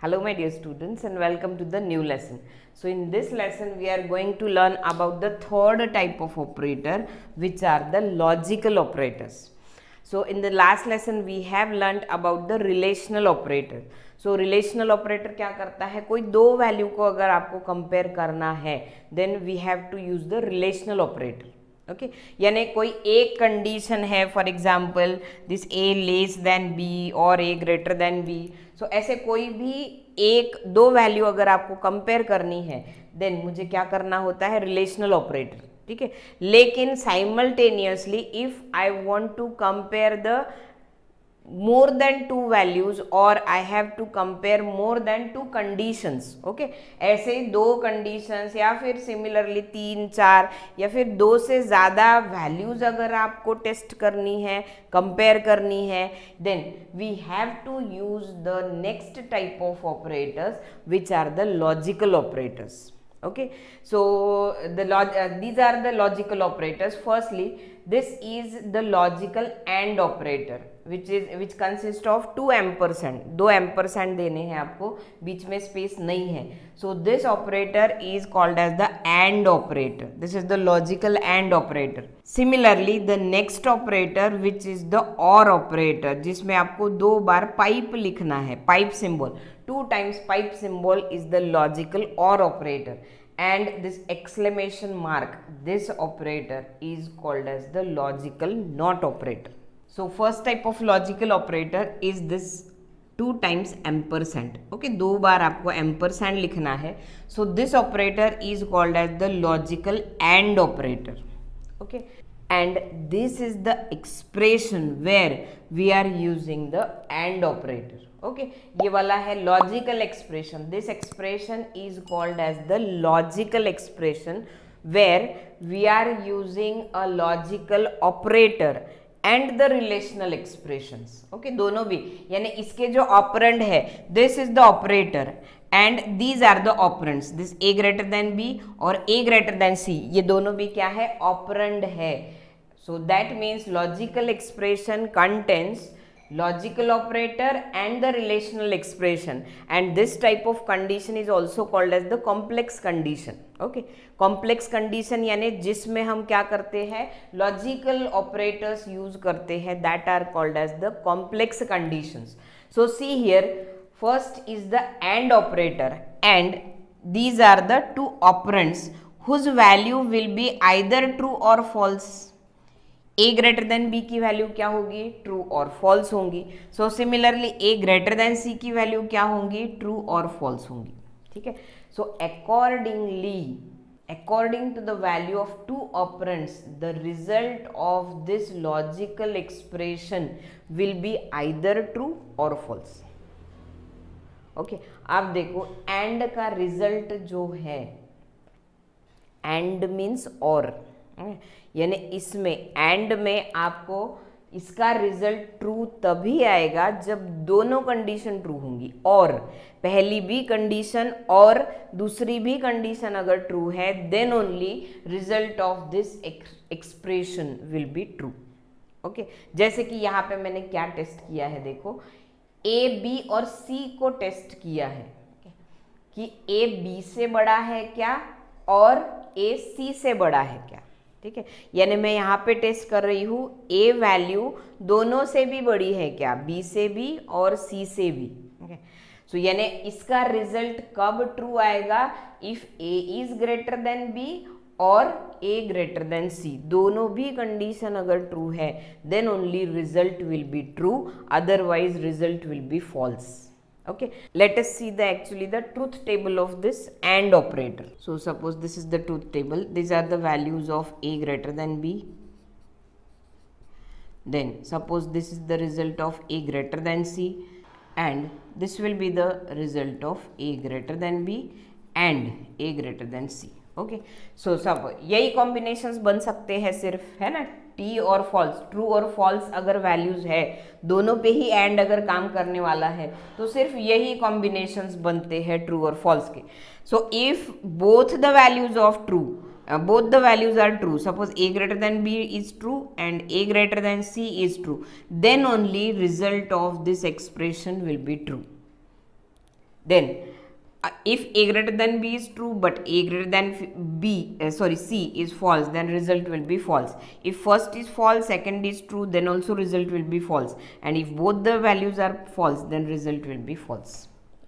Hello my dear students and welcome to the new lesson. So in this lesson we are going to learn about the third type of operator, which are the logical operators. So in the last lesson we have learned about the relational operator. So relational operator क्या करता है, कोई दो value को अगर आपको compare करना है then we have to use the relational operator. Okay यानी कोई एक कंडीशन है, for example this A less than B और A greater than B. So ऐसे कोई भी एक दो वैल्यू अगर आपको कंपेयर करनी है देन मुझे क्या करना होता है, रिलेशनल ऑपरेटर. ठीक है, लेकिन simultaneously if I want to compare the more than two values or I have to compare more than two conditions. Okay ऐसे दो conditions या फिर सिमिलरली तीन चार या फिर दो से ज़्यादा वैल्यूज अगर आपको टेस्ट करनी है, कंपेयर करनी है, then we have to use the next type of operators which are the logical operators. Okay, so these are the logical operators. Firstly, this is the logical AND operator which consists of 2 ampersand. दो ampersand देने हैं आपको, बीच में space नहीं है. So this operator is called as the AND operator. This is the logical AND operator. Similarly, the next operator which is the OR operator, जिसमें आपको दो बार पाइप लिखना है, pipe symbol. 2 times pipe symbol is the logical OR operator, and this exclamation mark, this operator is called as the logical NOT operator. So first type of logical operator is this 2 times ampersand. Okay, दो बार आपको ampersand लिखना है. So this operator is called as the logical AND operator. Okay, and this is the expression where we are using the AND operator. Okay ये वाला है logical expression. This expression is called as the logical expression where we are using a logical operator and the relational expressions. Okay दोनों भी, यानी इसके जो operand है this is the operator and these are the operands. This A greater than B और A greater than सी, ये दोनों भी क्या है, ऑपरेंड है. So that means logical expression contains logical operator and the relational expression, and this type of condition is also called as the complex condition. okay, complex condition यानी जिसमें हम क्या करते हैं, logical operators use करते हैं, that are called as the complex conditions. So see here, first is the AND operator, and these are the two operands whose value will be either true or false. A greater than B की value क्या होगी, true और false होंगी. So similarly A greater than C की value क्या होंगी, true और false होंगी. ठीक है, so according to the value of two operands the result of this logical expression will be either true और फॉल्स. ओके आप देखो एंड का रिजल्ट जो है, एंड मीन्स और, यानी इसमें एंड में आपको इसका रिजल्ट ट्रू तभी आएगा जब दोनों कंडीशन ट्रू होंगी, और पहली भी कंडीशन और दूसरी भी कंडीशन अगर ट्रू है then only result of this expression will be true. Okay जैसे कि यहाँ पे मैंने क्या टेस्ट किया है, देखो ए बी और सी को टेस्ट किया है कि ए बी से बड़ा है क्या और ए सी से बड़ा है क्या. ठीक है, यानी मैं यहाँ पे टेस्ट कर रही हूँ ए वैल्यू दोनों से भी बड़ी है क्या, बी से भी और सी से भी. ओके सो यानी इसका रिजल्ट कब ट्रू आएगा, if A is greater than B और ए ग्रेटर देन सी, दोनों भी कंडीशन अगर ट्रू है then only result will be true, otherwise result will be false. Okay, let us see the truth table of this AND operator. So suppose this is the truth table. These are the values of a greater than b. Then suppose this is the result of a greater than c, and this will be the result of a greater than b and a greater than c. Okay, so सब यही combinations बन सकते हैं सिर्फ, है ना, T और false, true और फॉल्स अगर वैल्यूज है, दोनों पे ही एंड अगर काम करने वाला है तो सिर्फ यही कॉम्बिनेशंस बनते हैं ट्रू और फॉल्स के. So if both the values of true, both the values are true, suppose a greater than b is true and a greater than c is true, then only result of this expression will be true. Then if a greater than b is true but a greater than c is false, then result will be false. If first is false, second is true, then also result will be false, and if both the values are false, then result will be false.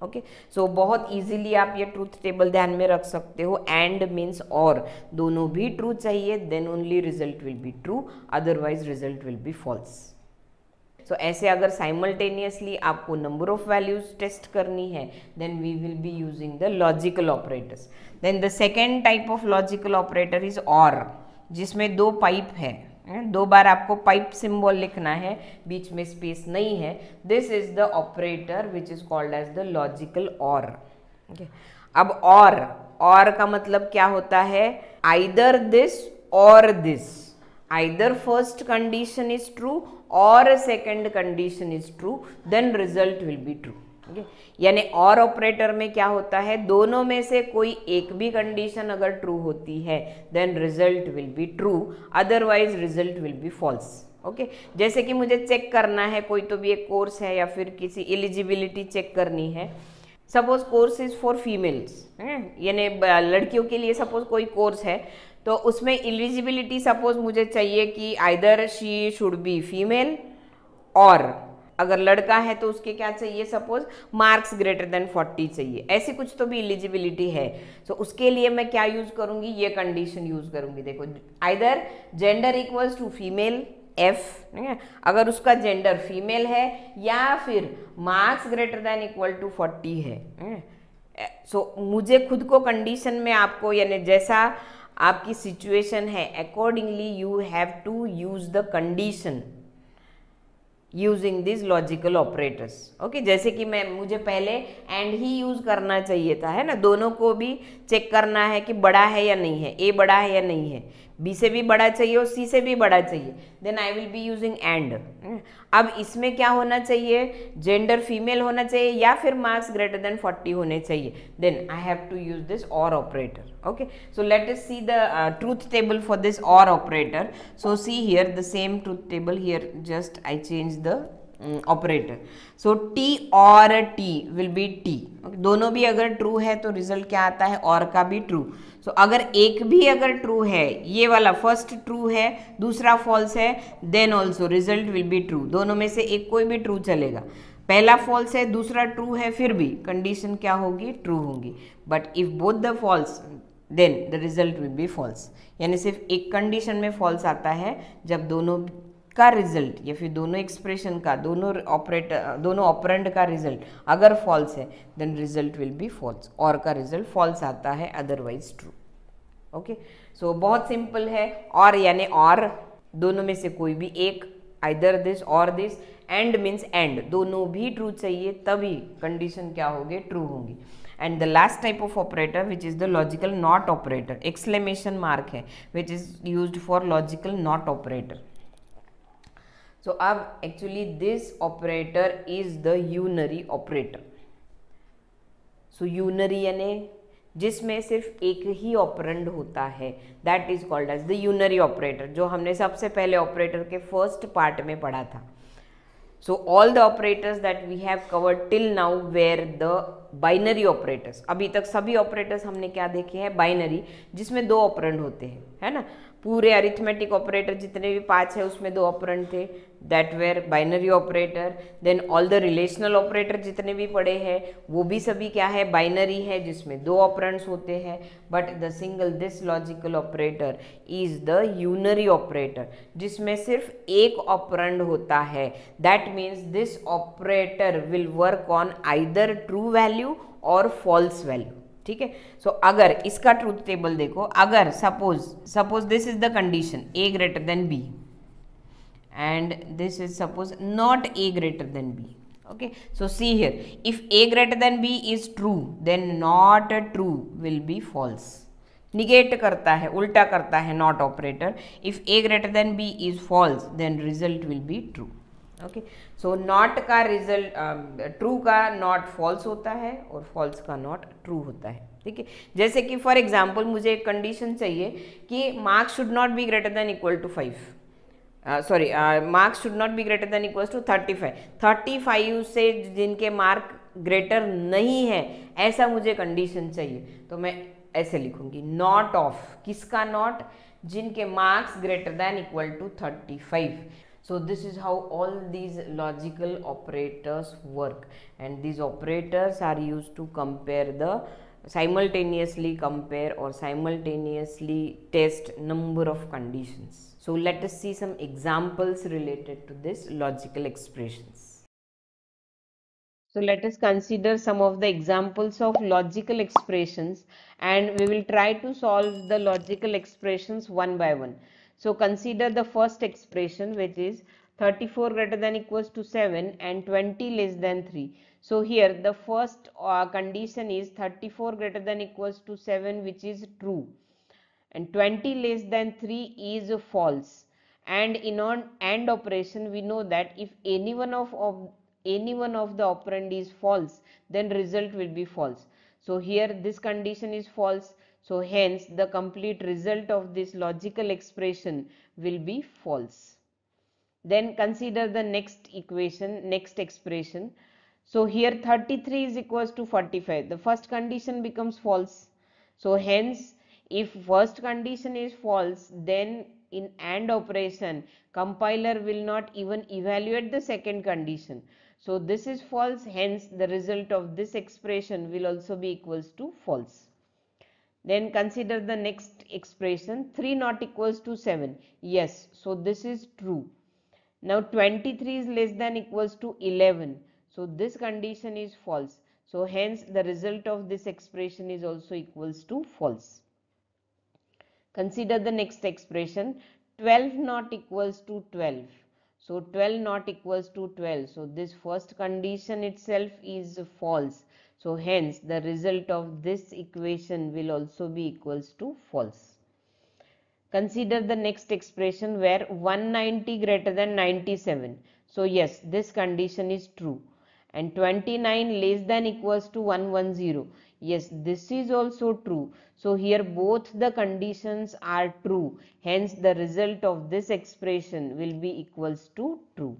Okay so बहुत easily आप ये truth table ध्यान में रख सकते हो. And means और, दोनों भी ट्रू चाहिए, then only result will be true, otherwise result will be false. So ऐसे अगर साइमल्टेनियसली आपको नंबर ऑफ वैल्यूज टेस्ट करनी है, then we will be using the logical operators. Then the second type of logical operator is or, जिसमें दो pipe है, दो बार आपको पाइप सिंबल लिखना है, बीच में स्पेस नहीं है. This is the operator which is called as the logical or. अब और का मतलब क्या होता है? Either this or this, either first condition is true or second condition is true, then result will be true. यानी or operator में क्या होता है? दोनों में से कोई एक भी कंडीशन अगर ट्रू होती है, then result will be true, otherwise result will be false. Okay, जैसे कि मुझे चेक करना है, कोई तो भी एक कोर्स है या फिर किसी एलिजिबिलिटी चेक करनी है. Suppose course is for females, यानी लड़कियों के लिए सपोज कोई कोर्स है, तो उसमें एलिजिबिलिटी सपोज मुझे चाहिए कि either she should be female, और अगर लड़का है तो उसके क्या चाहिए? सपोज मार्क्स ग्रेटर देन 40 चाहिए. ऐसी कुछ तो भी एलिजिबिलिटी है. सो उसके लिए मैं क्या यूज करूंगी? ये कंडीशन यूज करूंगी. देखो, either gender equals to female F, अगर उसका जेंडर फीमेल है, या फिर marks greater than equal to 40 है. सो मुझे खुद को कंडीशन में आपको, यानी जैसा आपकी सिचुएशन है, accordingly you have to use the condition using this logical operators. Okay, जैसे कि मुझे पहले एंड ही यूज करना चाहिए था, है ना. दोनों को भी चेक करना है कि बड़ा है या नहीं है, ए बड़ा है या नहीं है, बी से भी बड़ा चाहिए और सी से भी बड़ा चाहिए, then I will be using and. अब इसमें क्या होना चाहिए? जेंडर फीमेल होना चाहिए या फिर मार्क्स ग्रेटर देन 40 होने चाहिए, then I have to use this or operator. Okay, so let us see the truth table for this OR operator. So see here the same truth table here, just I change the operator. So T or T will be T. Okay, दोनों भी अगर true है तो result क्या आता है? और का भी ट्रू. So अगर एक भी अगर ट्रू है, ये वाला फर्स्ट ट्रू है, दूसरा फॉल्स है, then also result will be true. दोनों में से एक कोई भी ट्रू चलेगा. पहला फॉल्स है, दूसरा ट्रू है, फिर भी कंडीशन क्या होगी? ट्रू होगी. But if both the false, then the result will be false. यानी सिर्फ एक कंडीशन में फॉल्स आता है, जब दोनों का रिजल्ट या फिर दोनों एक्सप्रेशन का, दोनों ऑपरेंड का रिजल्ट अगर फॉल्स है, then result will be false. Or का रिजल्ट फॉल्स आता है, अदरवाइज ट्रू. ओके, सो बहुत सिंपल है. और यानी और, दोनों में से कोई भी एक, either this or this. And means and, दोनों भी ट्रू चाहिए, तभी कंडीशन क्या होगी? ट्रू होंगी. And the last type of operator, which is the logical not operator, exclamation mark है, which is used for logical not operator. So अब actually this operator is the unary operator. So unary यानी जिसमें सिर्फ एक ही operand होता है, that is called as the unary operator, जो हमने सबसे पहले ऑपरेटर के फर्स्ट पार्ट में पढ़ा था. So all the operators that we have covered till now were the binary operators. अभी तक सभी ऑपरेटर्स हमने क्या देखे हैं? बाइनरी, जिसमें दो ऑपरेंड होते हैं, है ना. पूरे अरिथमेटिक ऑपरेटर जितने भी 5 है, उसमें दो ऑपरेंड थे, that were binary operator. Then all the relational operator जितने भी पड़े हैं, वो भी सभी क्या है? बाइनरी है, जिसमें दो ऑपरेंड्स होते हैं. But the single this logical operator is the unary operator, जिसमें सिर्फ एक ऑपरेंड होता है. That means this operator will work on either true value or false value. ठीक है. सो अगर इसका ट्रूथ टेबल देखो, अगर suppose this is the condition A greater than B, and this is suppose not a greater than b. Okay, so see here, if a greater than b is true, then not true will be false. negate करता है, उल्टा करता है not operator. if a greater than b is false, then result will be true. Okay, so not का result true का not false होता है और false का not true होता है. ठीक है. जैसे कि फॉर एग्जाम्पल मुझे एक कंडीशन चाहिए कि marks should not be greater than equal to 5. Marks should not be greater than equals to 35. 35 से जिनके मार्क ग्रेटर नहीं है ऐसा मुझे कंडीशन चाहिए, तो मैं ऐसे लिखूंगी नॉट ऑफ, किसका नॉट, जिनके marks greater than equal to 35. So this is how all these logical operators work, and these operators are used to compare the simultaneously compare or simultaneously test number of conditions. So let us see some examples related to this logical expressions. So let us consider some of the examples of logical expressions, and we will try to solve the logical expressions one by one. So consider the first expression, which is 34 greater than equals to 7 and 20 less than 3. So here the first condition is 34 greater than equals to 7, which is true, and 20 less than 3 is false. And in on AND operation, we know that if any one of the operand is false, then result will be false. So here this condition is false, so hence the complete result of this logical expression will be false. Then consider the next expression. So here 33 is equals to 45. The first condition becomes false. So hence, if first condition is false, then in AND operation, compiler will not even evaluate the second condition. So this is false, hence the result of this expression will also be equals to false. Then consider the next expression, 3 not equals to 7. Yes, so this is true. Now 23 is less than equals to 11. So this condition is false. So hence the result of this expression is also equals to false. Consider the next expression, 12 not equals to 12. So 12 not equals to 12. So this first condition itself is false. So hence the result of this equation will also be equals to false. Consider the next expression where 190 greater than 97. So yes, this condition is true. And 29 less than equals to 110. Yes, this is also true. So here both the conditions are true. Hence the result of this expression will be equals to true.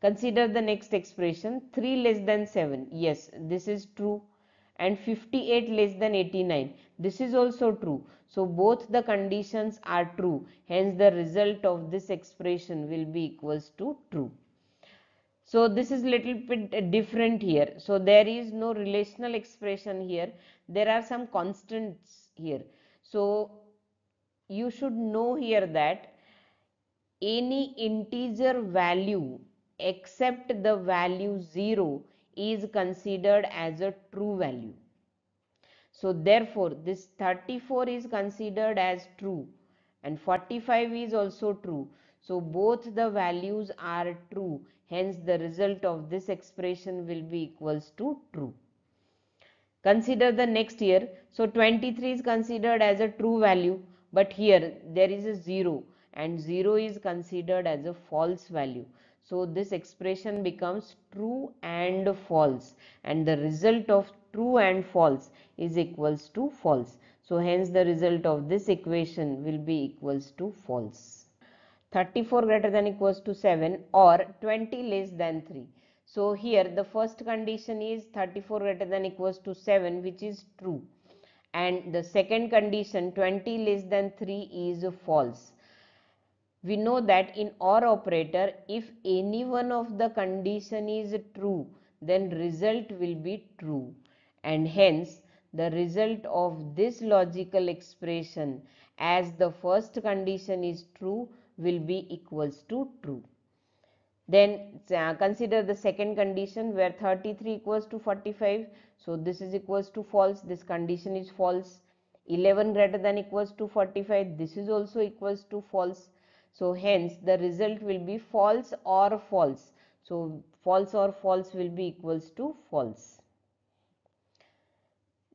Consider the next expression, 3 less than 7. Yes, this is true. And 58 less than 89. This is also true. So both the conditions are true. Hence the result of this expression will be equals to true. So this is little bit different here. So there is no relational expression here. There are some constants here. So you should know here that any integer value except the value 0 is considered as a true value. So therefore this 34 is considered as true and 45 is also true. So both the values are true. Hence the result of this expression will be equals to true. Consider the next here. So 23 is considered as a true value, but here there is a 0 and 0 is considered as a false value. So this expression becomes true and false, and the result of true and false is equals to false. So hence the result of this equation will be equals to false. 34 greater than equals to 7 or 20 less than 3. So here the first condition is 34 greater than equals to 7, which is true, and the second condition 20 less than 3 is false. We know that in OR operator, if any one of the condition is true, then result will be true, and hence the result of this logical expression as the first condition is true will be equals to true. Then consider the second condition where 33 equals to 45. So this is equals to false. This condition is false. 11 greater than equals to 45. This is also equals to false. So hence the result will be false or false. So false or false will be equals to false.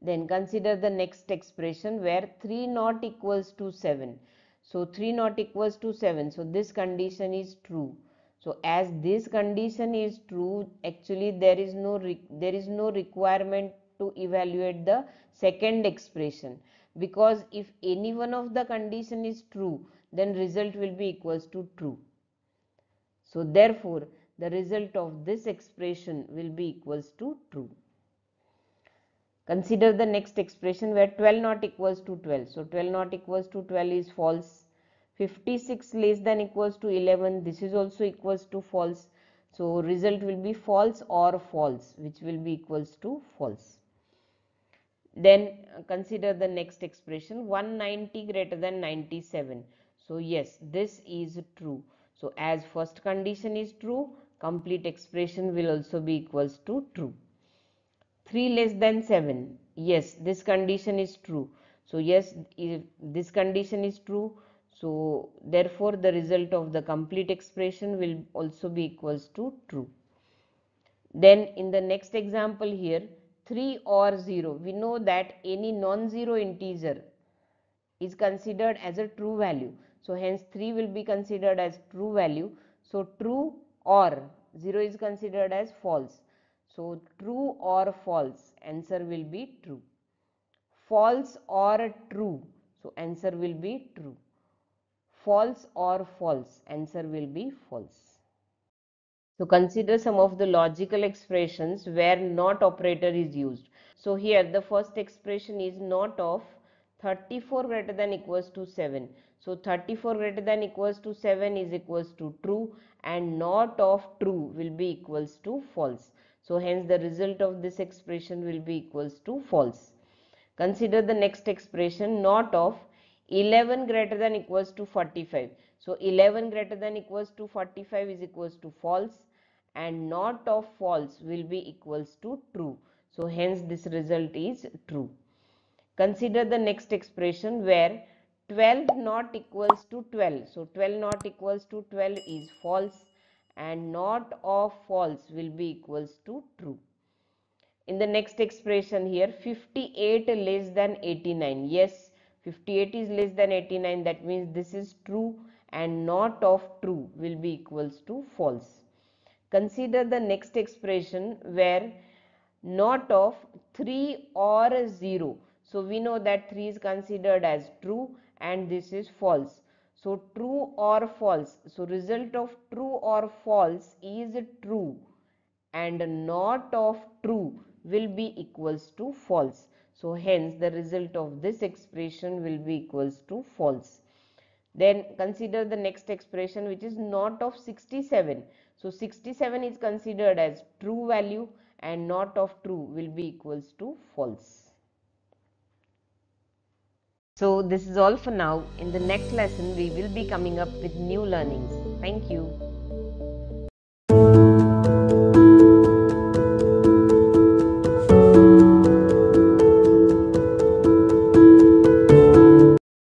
Then consider the next expression where 3 not equals to 7. So 3 not equals to 7. So this condition is true. So as this condition is true, actually there is no requirement to evaluate the second expression, because if any one of the condition is true, then result will be equals to true. So therefore the result of this expression will be equals to true. Consider the next expression where 12 not equals to 12. So 12 not equals to 12 is false. 56 less than equals to 11. This is also equals to false. So result will be false or false, which will be equals to false. Then consider the next expression 190 greater than 97. So yes, this is true. So as first condition is true, complete expression will also be equals to true. 3 less than 7. Yes, this condition is true. So yes, if this condition is true, so therefore the result of the complete expression will also be equals to true. Then in the next example here, 3 or 0, we know that any non-zero integer is considered as a true value. So hence 3 will be considered as true value. So true or 0 is considered as false. So true or false, answer will be true. False or true, so answer will be true. False or false, answer will be false. So consider some of the logical expressions where not operator is used. So here the first expression is not of 34 greater than equals to 7. So 34 greater than equals to 7 is equals to true, and not of true will be equals to false. So hence the result of this expression will be equals to false. Consider the next expression not of 11 greater than equals to 45. So 11 greater than equals to 45 is equals to false, and not of false will be equals to true. So hence this result is true. Consider the next expression where 12 not equals to 12. So 12 not equals to 12 is false, and not of false will be equals to true. In the next expression here, 58 less than 89. Yes, 58 is less than 89, that means this is true, and not of true will be equals to false. Consider the next expression where not of 3 or 0. So we know that 3 is considered as true and this is false. So true or false. So result of true or false is true, and not of true will be equals to false. So hence the result of this expression will be equals to false. Then consider the next expression, which is not of 67. So 67 is considered as true value, and not of true will be equals to false. So this is all for now. In the next lesson we will be coming up with new learnings. Thank you.